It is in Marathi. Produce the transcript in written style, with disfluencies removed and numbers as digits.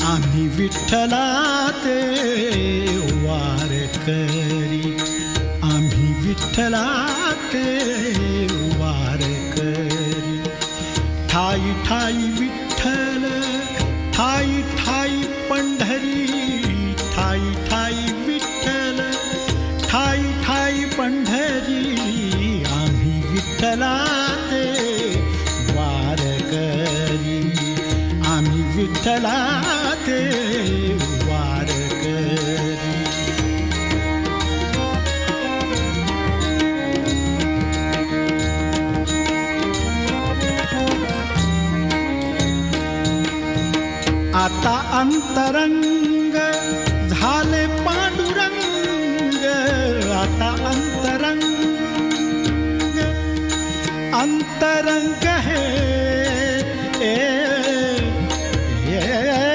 आम्ही विठ्ठलाचे वारकरी, आम्ही विठ्ठलाचे वारकरी. ठाई ठाई विठ्ठल, ठाई ठाई पंढरी, ठाई ठाई विठ्ठल, ठाई ठाई पंढरी. आम्ही विठ्ठलाचे वारकरी, आम्ही विठ्ठलाचे वारकरी. आता अंतरंग झाले पांडुरंग, आता अंतरंग